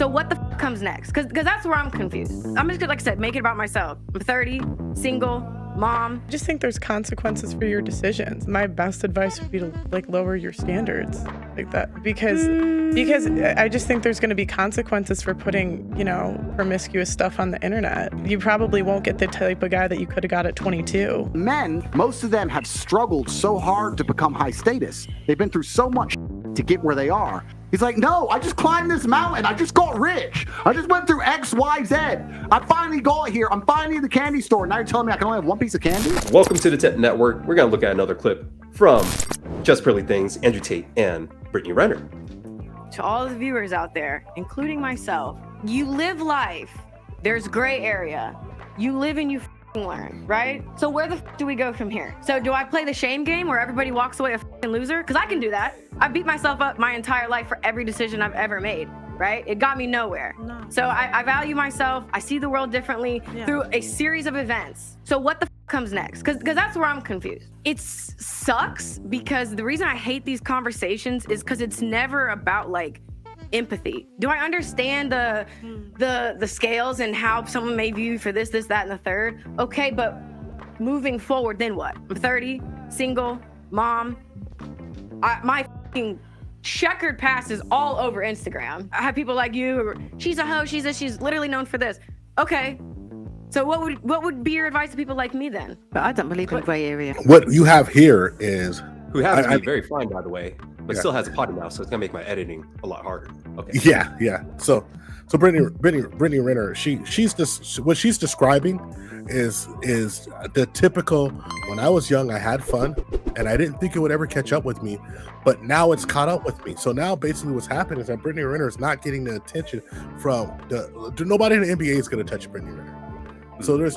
So what the comes next? Because that's where I'm confused. I'm just gonna, like I said, make it about myself. I'm 30, single, mom. I just think there's consequences for your decisions. My best advice would be to like lower your standards like that, because I just think there's going to be consequences for putting, you know, promiscuous stuff on the internet. You probably won't get the type of guy that you could have got at 22. Men, most of them have struggled so hard to become high status. They've been through so much to get where they are. He's like, no, I just climbed this mountain. I just got rich. I just went through X, Y, Z. I finally got here. I'm finally in the candy store. Now you're telling me I can only have one piece of candy? Welcome to the THPPP Network. We're going to look at another clip from Just Pretty Things, Andrew Tate and Brittany Renner. To all the viewers out there, including myself, you live life. There's gray area. You live and you learn, right? So where the do we go from here? So do I play the shame game where everybody walks away a loser? Because I can do that. I beat myself up my entire life for every decision I've ever made, right? It got me nowhere. No. So I value myself. I see the world differently through a series of events. So what the comes next? Because that's where I'm confused. It sucks because the reason I hate these conversations is because it's never about like empathy. Do I understand the scales and how someone may view you for this, that, and the third? Okay, but moving forward, then what? I'm 30, single, mom. My fucking checkered past is all over Instagram. I have people like you, she's a hoe, she's literally known for this. Okay, so what would be your advice to people like me then? But I don't believe in gray area. What you have here is Who happens to be very fine, by the way, but still has a potty mouth, so it's gonna make my editing a lot harder. Okay. Yeah. So Brittany Renner, she's this, what she's describing is the typical, when I was young, I had fun and I didn't think it would ever catch up with me, but now it's caught up with me. So now basically what's happened is that Brittany Renner is not getting the attention from nobody in the NBA is going to touch Brittany Renner. So there's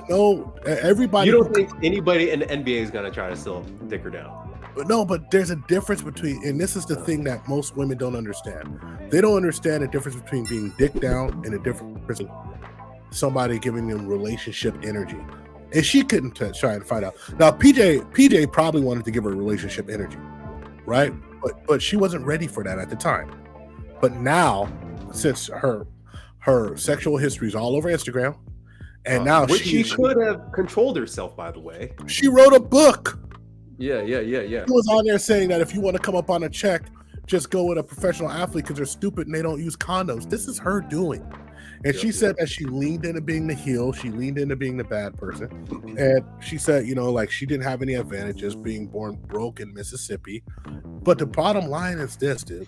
everybody. You don't think anybody in the NBA is gonna try to still dick her down? No, but there's a difference between, and this is the thing that most women don't understand. They don't understand the difference between being dick down and the difference between somebody giving them relationship energy. And she couldn't try and find out. Now, PJ probably wanted to give her relationship energy, right? But she wasn't ready for that at the time. But now, since her sexual history is all over Instagram, and now which she could have controlled herself, by the way. She wrote a book. Yeah. He was on there saying that if you want to come up on a check, just go with a professional athlete because they're stupid and they don't use condoms. This is her doing. And she said that she leaned into being the heel. She leaned into being the bad person. And she said, like she didn't have any advantages being born broke in Mississippi. But the bottom line is this, dude.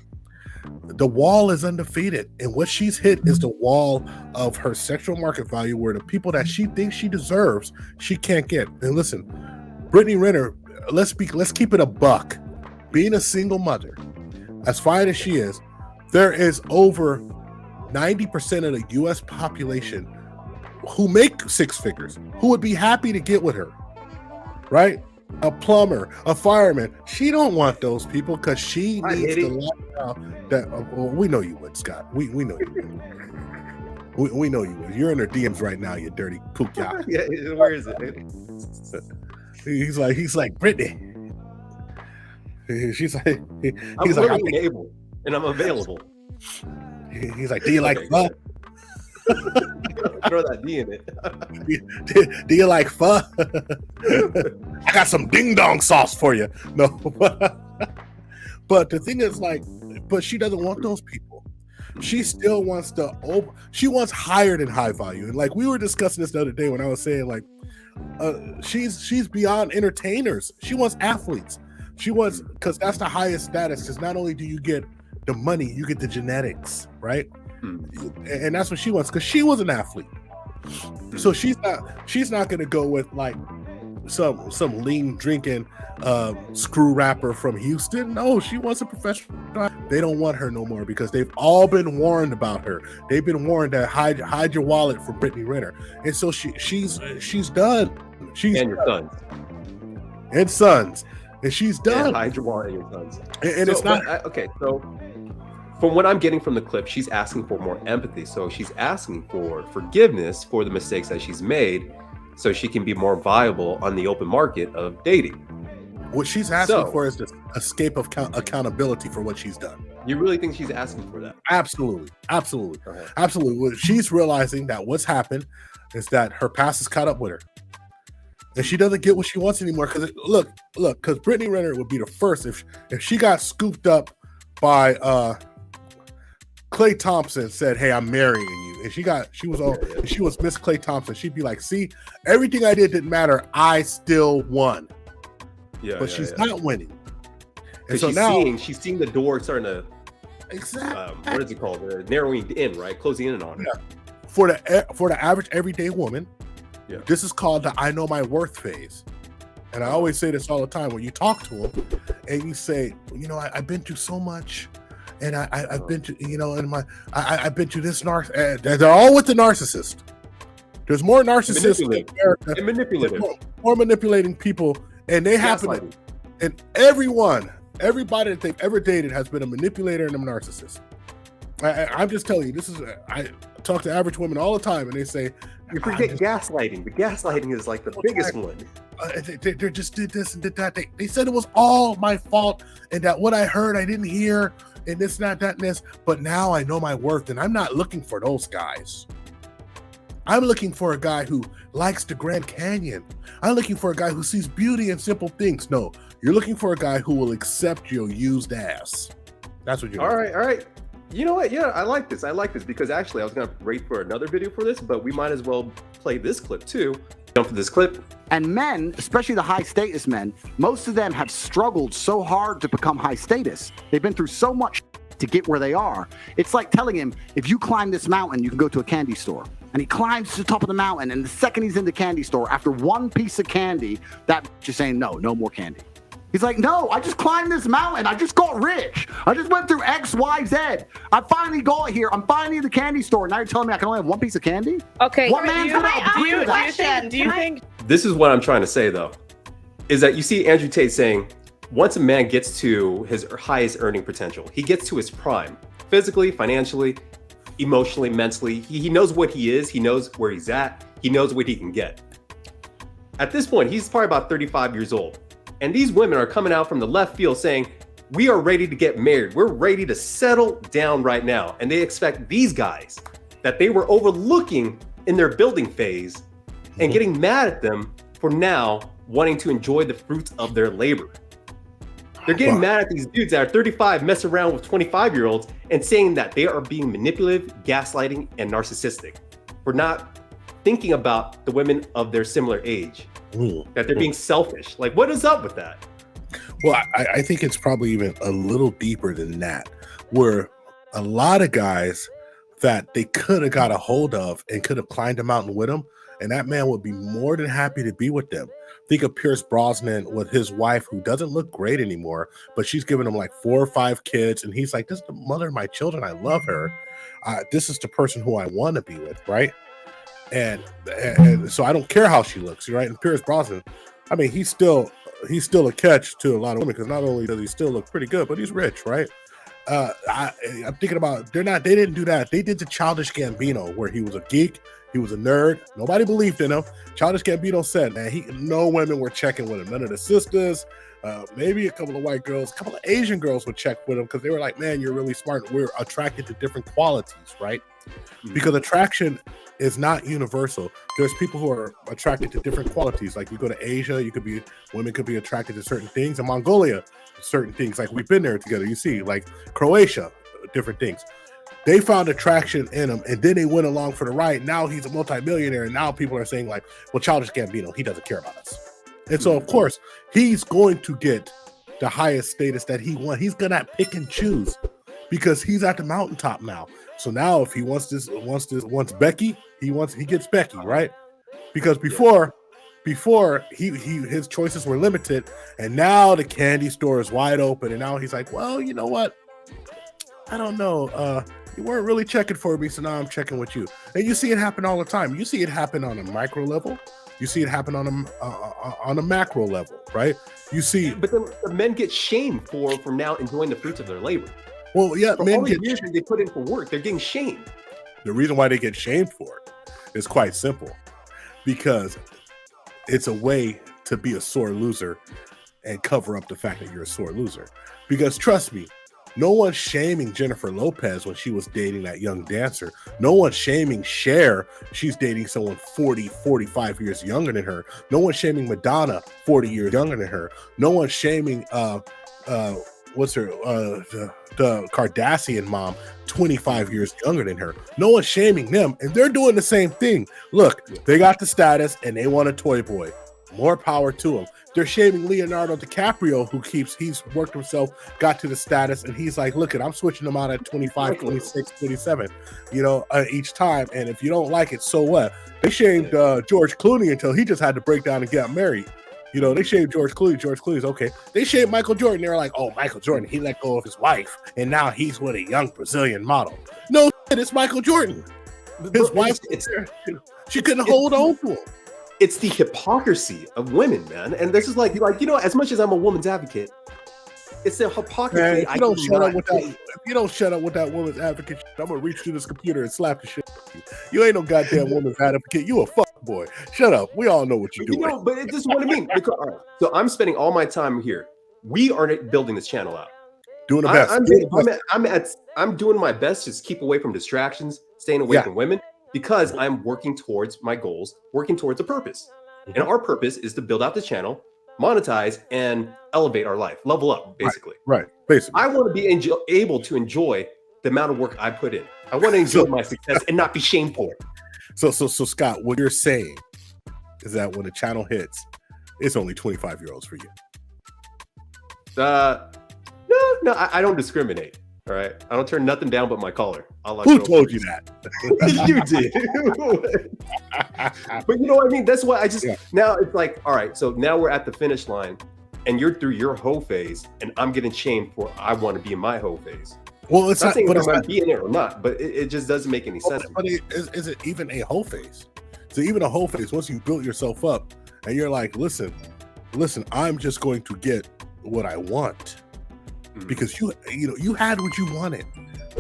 The wall is undefeated. And what she's hit is the wall of her sexual market value where the people that she thinks she deserves, she can't get. And listen, Brittany Renner, let's keep it a buck. Being a single mother, as fine as she is, there is over 90% of the U.S. population who make six figures, who would be happy to get with her, right? A plumber, a fireman. She don't want those people because she needs the lifestyle that. Well, we know you would, Scott. We know you would. We know you would. You're in her DMs right now, you dirty poop y'all. Yeah, where is it? He's like Brittany. He's like, I'm able and I'm available. He's like, do you like pho? Throw that D in it. Do you like pho? I got some ding dong sauce for you. No, but the thing is, but she doesn't want those people. She still wants she wants higher than high value. And like we were discussing this the other day when I was saying she's beyond entertainers. She wants athletes. She wants, because that's the highest status. Because not only do you get the money, you get the genetics, right? And that's what she wants. Because she was an athlete, so she's not going to go with like some lean drinking screw rapper from Houston. No, she wants a professional. They don't want her no more because they've all been warned about her. They've been warned to hide your wallet for Brittany Renner, and so she's done. She's and your sons and sons, and she's done. And hide your wallet and your sons. And it's not okay. So from what I'm getting from the clip, she's asking for more empathy. So she's asking for forgiveness for the mistakes that she's made, so she can be more viable on the open market of dating. What she's asking for is the escape of accountability for what she's done. You really think she's asking for that? Absolutely. Okay. Absolutely. Well, she's realizing that what's happened is that her past has caught up with her. And she doesn't get what she wants anymore. Because because Brittany Renner would be the first if she got scooped up by Clay Thompson, said, "Hey, I'm marrying you," and she was Miss Clay Thompson. She'd be like, "See, everything I did didn't matter. I still won." But she's not winning. And so she's seeing the door starting to exactly what is it called? Narrowing in, right? Closing in on her. Yeah. For the average everyday woman, yeah, this is called the "I know my worth" phase. And I always say this all the time when you talk to them and you say, I've been through so much, and I've been to, I've been to this narcissist. They're all with the narcissist. There's more narcissists in America. And manipulative. More manipulating people, and they happen. And everybody that they've ever dated has been a manipulator and a narcissist. I'm just telling you, I talk to average women all the time, and they say, "You forget gaslighting. The gaslighting is like the biggest one." They just did this and did that. They said it was all my fault, and that what I heard I didn't hear, and this, that, and this. But now I know my worth, and I'm not looking for those guys. I'm looking for a guy who likes the Grand Canyon. I'm looking for a guy who sees beauty in simple things. No, you're looking for a guy who will accept your used ass. That's what you're. All right. You know what? Yeah, I like this because actually I was going to wait for another video for this, but we might as well play this clip too. Jump to this clip. And men, especially the high status men, most of them have struggled so hard to become high status. They've been through so much to get where they are. It's like telling him, if you climb this mountain, you can go to a candy store. And he climbs to the top of the mountain, and the second he's in the candy store, after one piece of candy, that just saying, no more candy. He's like, no, I just climbed this mountain. I just got rich. I just went through X, Y, Z. I finally got here. I'm finally in the candy store. Now you're telling me I can only have one piece of candy? Okay. What man's gonna agree to that? Do you think? This is what I'm trying to say though, is that you see Andrew Tate saying, once a man gets to his highest earning potential, he gets to his prime, physically, financially, emotionally, mentally. He knows what he is. He knows where he's at. He knows what he can get. At this point, he's probably about 35 years old. And these women are coming out from the left field saying, we are ready to get married. We're ready to settle down right now. And they expect these guys that they were overlooking in their building phase and getting mad at them for now wanting to enjoy the fruits of their labor. They're getting mad at these dudes that are 35, mess around with 25-year-olds and saying that they are being manipulative, gaslighting, and narcissistic for not thinking about the women of their similar age. That they're being selfish. Like, what is up with that? Well, I think it's probably even a little deeper than that, where a lot of guys that they could have got a hold of and could have climbed a mountain with them, and that man would be more than happy to be with them. Think of Pierce Brosnan with his wife, who doesn't look great anymore, but she's giving him like 4 or 5 kids, and he's like, this is the mother of my children. I love her. This is the person who I want to be with, right? And so I don't care how she looks, right? And Pierce Brosnan, I mean, he's still a catch to a lot of women, because not only does he still look pretty good, but he's rich, right? I'm thinking about they didn't do that. They did the Childish Gambino, where he was a geek, he was a nerd, nobody believed in him. Childish Gambino said, man, no women were checking with him, none of the sisters. Maybe a couple of white girls, a couple of Asian girls would check with him because they were like, man, you're really smart. We're attracted to different qualities, right? Because attraction is not universal. There's people who are attracted to different qualities. Like you go to Asia, women could be attracted to certain things. In Mongolia, certain things. Like we've been there together. You see, like Croatia, different things. They found attraction in him, and then they went along for the ride. Now he's a multimillionaire, and now people are saying like, well, Childish Gambino, he doesn't care about us. And so, of course, he's going to get the highest status that he wants. He's gonna pick and choose because he's at the mountaintop now. So now, if he wants Becky, he gets Becky, right? Because before his choices were limited, and now the candy store is wide open, and now he's like, well, you know what? I don't know. You weren't really checking for me, so now I'm checking with you. And you see it happen all the time. You see it happen on a micro level. You see it happen on a macro level, right? You see, but the men get shamed for now enjoying the fruits of their labor. Well, yeah, for men all the years they put in for work, they're getting shamed. The reason why they get shamed for it is quite simple, because it's a way to be a sore loser and cover up the fact that you're a sore loser. Because trust me, No one's shaming Jennifer Lopez when she was dating that young dancer. No one's shaming Cher. She's dating someone 40, 45 years younger than her. No one's shaming Madonna, 40 years younger than her. No one's shaming the Kardashian mom, 25 years younger than her. No one's shaming them, and they're doing the same thing. Look, they got the status and they want a toy boy. More power to them. They're shaming Leonardo DiCaprio, he's worked himself, got to the status, and he's like, look, I'm switching them out at 25, 26, 27, each time. And if you don't like it, so what? They shamed George Clooney until he just had to break down and get married. They shamed George Clooney. George Clooney's okay. They shamed Michael Jordan. They were like, oh, Michael Jordan, he let go of his wife, and now he's with a young Brazilian model. No, it's Michael Jordan. His wife, she couldn't hold on to him. It's the hypocrisy of women, man. And this is like, as much as I'm a woman's advocate, it's the hypocrisy. Man, if you don't shut up with that woman's advocate, I'm gonna reach through this computer and slap the shit out of you. You ain't no goddamn woman's advocate. You a fuck boy. Shut up. We all know what you're doing. But this is what I mean. Because, so I'm spending all my time here. We are building this channel out. Doing the best. I'm doing my best to keep away from distractions, staying away from women, because I'm working towards my goals, working towards a purpose. And our purpose is to build out the channel, monetize, and elevate our life, level up, basically. Right. Basically. I want to be able to enjoy the amount of work I put in. I want to enjoy my success and not be shamed for it. So Scott, what you're saying is that when the channel hits, it's only 25-year-olds for you. No, I don't discriminate. All right, I don't turn nothing down but my collar. Who told you that? You did. But you know what I mean? That's why now it's like, all right, so now we're at the finish line and you're through your hoe phase and I'm getting shamed for I want to be in my hoe phase. Well, it's not saying I'm going to be in it or not, but it just doesn't make any sense. But is it even a hoe phase? So even a hoe phase, once you built yourself up and you're like, listen, I'm just going to get what I want. Because you had what you wanted.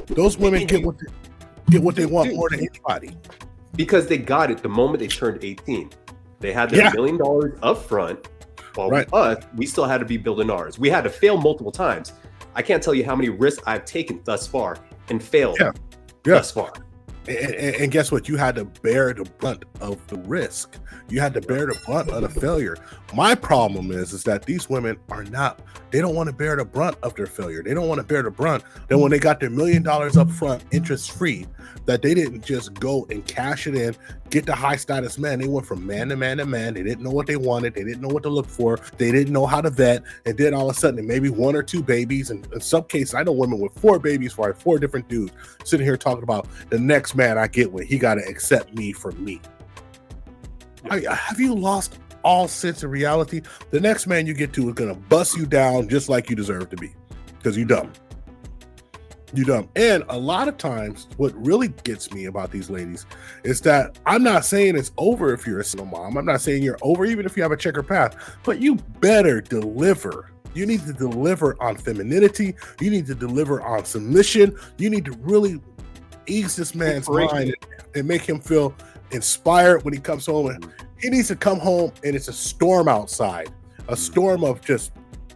Those women get what they want more than anybody. Because they got it the moment they turned 18. They had their $1 million up front. While with us, we still had to be building ours. We had to fail multiple times. I can't tell you how many risks I've taken thus far and failed thus far. And guess what? You had to bear the brunt of the risk. You had to bear the brunt of the failure. My problem is that these women they don't want to bear the brunt of their failure. They don't want to bear the brunt that when they got their $1 million up front, interest free, that they didn't just go and cash it in, get the high status man. They went from man to man to man. They didn't know what they wanted. They didn't know what to look for. They didn't know how to vet. And then all of a sudden, maybe 1 or 2 babies. And in some cases, I know women with 4 babies for 4 different dudes sitting here talking about the next man I get with, he got to accept me for me. Have you lost all sense of reality? The next man you get to is going to bust you down just like you deserve to be because you're dumb. You're dumb. And a lot of times what really gets me about these ladies is that I'm not saying it's over if you're a single mom. I'm not saying you're over even if you have a checker path, but you better deliver. You need to deliver on femininity. You need to deliver on submission. You need to really ease this man's mind and make him feel inspired when he comes home. And he needs to come home and it's a storm outside, a storm of just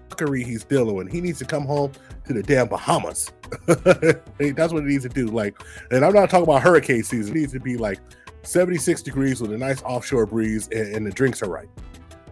fuckery he's dealing with. He needs to come home to the damn Bahamas. That's what it needs to do. And I'm not talking about hurricane season. It needs to be 76 degrees with a nice offshore breeze and the drinks are right.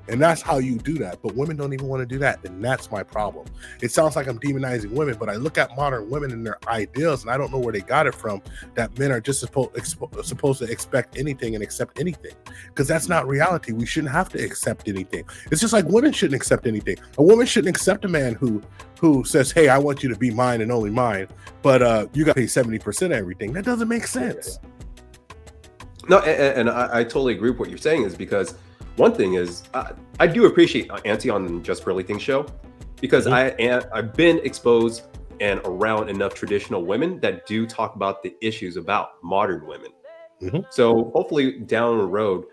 And that's how you do that. But women don't even want to do that. And that's my problem. It sounds like I'm demonizing women, but I look at modern women and their ideals, and I don't know where they got it from, that men are just supposed to expect anything and accept anything. Because that's not reality. We shouldn't have to accept anything. It's just like women shouldn't accept anything. A woman shouldn't accept a man who says, hey, I want you to be mine and only mine, but you got to pay 70% of everything. That doesn't make sense. No, and I totally agree with what you're saying, is because one thing is, I do appreciate Auntie on the Just Pearly Things show, because I've been exposed and around enough traditional women that do talk about the issues about modern women. So hopefully down the road,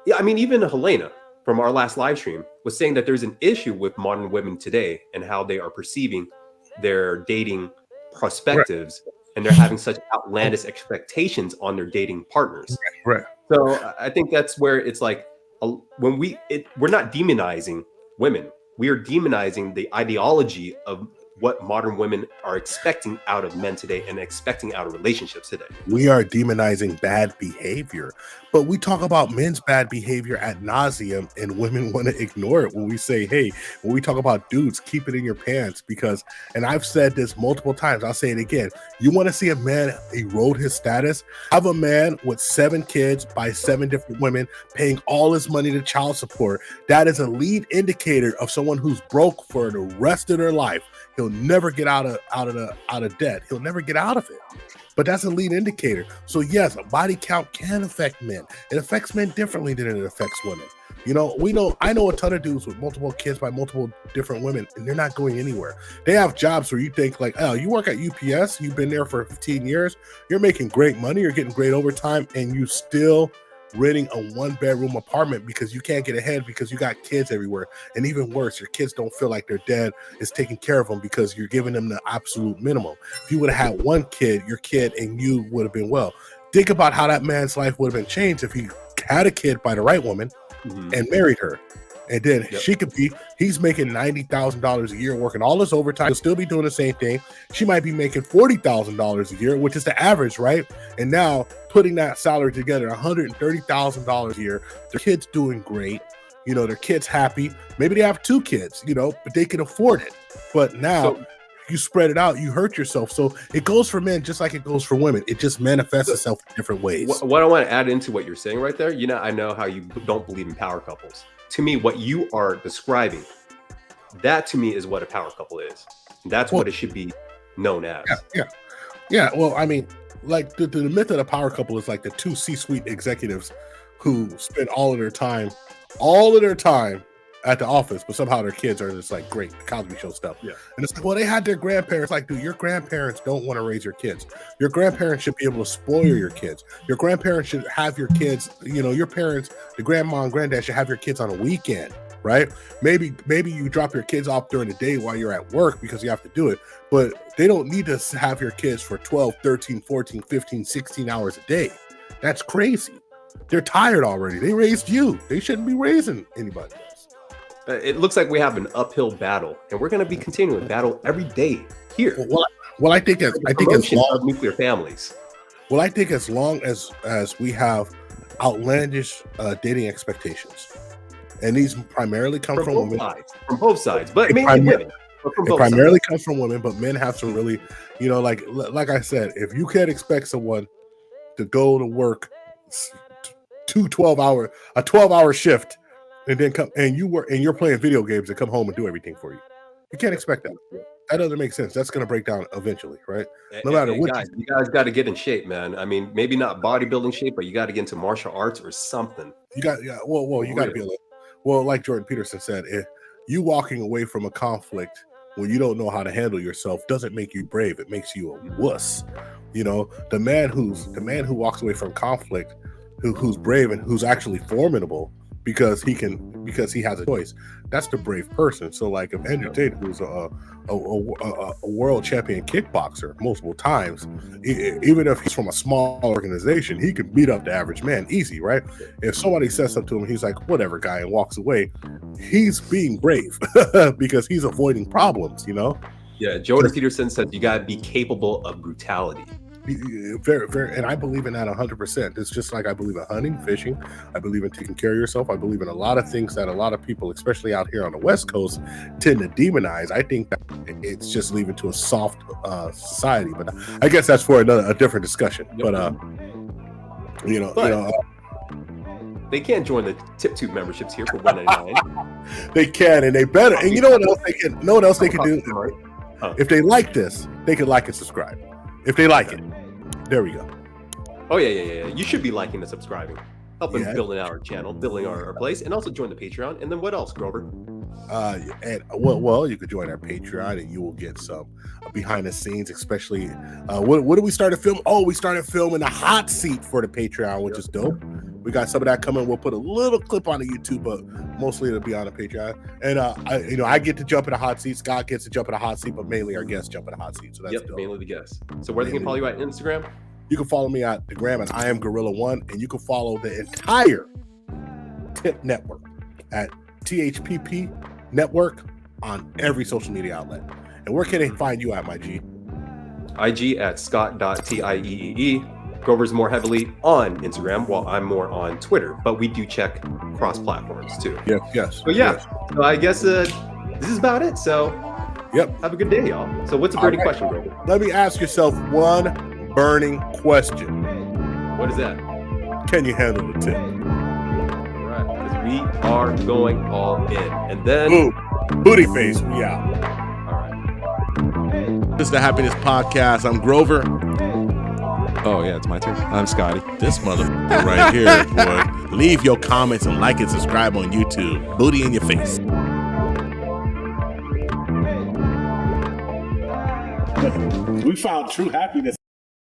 even Helena from our last live stream was saying that there's an issue with modern women today and how they are perceiving their dating perspectives, and they're having such outlandish expectations on their dating partners. Right. So I think that's where it's like, when we're not demonizing women, we are demonizing the ideology of what modern women are expecting out of men today and expecting out of relationships today. We are demonizing bad behavior, but we talk about men's bad behavior ad nauseum, and women want to ignore it when we say, hey, when we talk about dudes, keep it in your pants, because, and I've said this multiple times, I'll say it again, you want to see a man erode his status? Have a man with 7 kids by 7 different women paying all his money to child support. That is a lead indicator of someone who's broke for the rest of their life. He'll never get out of debt. He'll never get out of it. But that's a lead indicator. So yes, a body count can affect men. It affects men differently than it affects women. You know, I know a ton of dudes with multiple kids by multiple different women, and they're not going anywhere. They have jobs where you think like, oh, you work at UPS, you've been there for 15 years, you're making great money, you're getting great overtime, and you still renting a 1-bedroom apartment because you can't get ahead because you got kids everywhere. And even worse, your kids don't feel like their dad is taking care of them because you're giving them the absolute minimum. If you would have had 1 kid, your kid and you would have been well. Think about how that man's life would have been changed if he had a kid by the right woman and married her. And then he's making $90,000 a year working all this overtime. He'll still be doing the same thing. She might be making $40,000 a year, which is the average, right? And now putting that salary together, $130,000 a year, their kid's doing great. You know, their kid's happy. Maybe they have 2 kids, you know, but they can afford it. But now you spread it out, you hurt yourself. So it goes for men just like it goes for women. It just manifests itself in different ways. What I want to add into what you're saying right there, you know, I know how you don't believe in power couples. To me, what you are describing, that to me is what a power couple is. That's what it should be known as. Yeah. Well, I mean, like the myth of the power couple is like the 2 C-suite executives who spend all of their time at the office, but somehow their kids are just like great, the Cosby Show stuff. Yeah. And it's like, well, they had their grandparents. Like, dude, your grandparents don't want to raise your kids. Your grandparents should be able to spoil your kids. Your grandparents should have your kids, you know, your parents, the grandma and granddad should have your kids on a weekend, right? Maybe you drop your kids off during the day while you're at work because you have to do it, but they don't need to have your kids for 12, 13, 14, 15, 16 hours a day. That's crazy. They're tired already. They raised you. They shouldn't be raising anybody else. It looks like we have an uphill battle, and we're going to be continuing battle every day here. Well, I think as long of nuclear families. Well, I think as long as we have outlandish dating expectations, and these primarily come from women, from both sides, but primarily comes from women. But men have some really, you know, like I said, if you can't expect someone to go to work 12-hour shift. And then come and you're playing video games and come home and do everything for you. You can't expect that. That doesn't make sense. That's going to break down eventually, right? No matter what. You guys got to get in shape, man. I mean, maybe not bodybuilding shape, but you got to get into martial arts or something. You got you got to be like Jordan Peterson said, if you walking away from a conflict when you don't know how to handle yourself doesn't make you brave. It makes you a wuss. You know, the man who walks away from conflict, who's brave and who's actually formidable, because he has a choice. That's the brave person. So like if Andrew Tate, who's a world champion kickboxer multiple times, even if he's from a small organization, he can beat up the average man easy, right? If somebody says something to him, he's like, whatever, guy, and walks away, he's being brave because he's avoiding problems, you know? Yeah, Jordan Peterson said you got to be capable of brutality. Very, very, and I believe in that 100%. It's just like I believe in hunting, fishing. I believe in taking care of yourself. I believe in a lot of things that a lot of people, especially out here on the West Coast, tend to demonize. I think that it's just leaving to a soft society, but I guess that's for a different discussion. Yep. But they can't join the THPPtube memberships here for $1.99. They can, and they better. And you know what else they can? Know what else they can do? If they like this, they can like and subscribe. If they like it, there we go. Oh yeah. You should be liking and subscribing, helping building our channel, building our place, and also join the Patreon. And then what else, Grover? You could join our Patreon, and you will get some behind the scenes, especially what did we start to film? Oh, we started filming a hot seat for the Patreon, which is dope. We got some of that coming. We'll put a little clip on the YouTube, but mostly it'll be on the Patreon. And I get to jump in a hot seat. Scott gets to jump in a hot seat, but mainly our guests jump in a hot seat. So that's dope. Mainly the guests. So where they can follow you at Instagram? You can follow me at the gram at I am Gorilla1, and you can follow the entire TIP network at THPP Network on every social media outlet. And where can they find you at, my G? IG at ScottT. Grover's more heavily on Instagram, while I'm more on Twitter. But we do check cross platforms too. Yes. But yeah, so I guess this is about it. So have a good day, y'all. So what's a burning question, Grover? Let me ask yourself one burning question. What is that? Can you handle the tip? All right, because we are going all in. And then... Boom. Booty face, we out. All right. This is the Happiness Podcast. I'm Grover. Oh, yeah, it's my turn. I'm Scotty. This motherfucker right here, boy. Leave your comments and like and subscribe on YouTube. Booty in your face. We found true happiness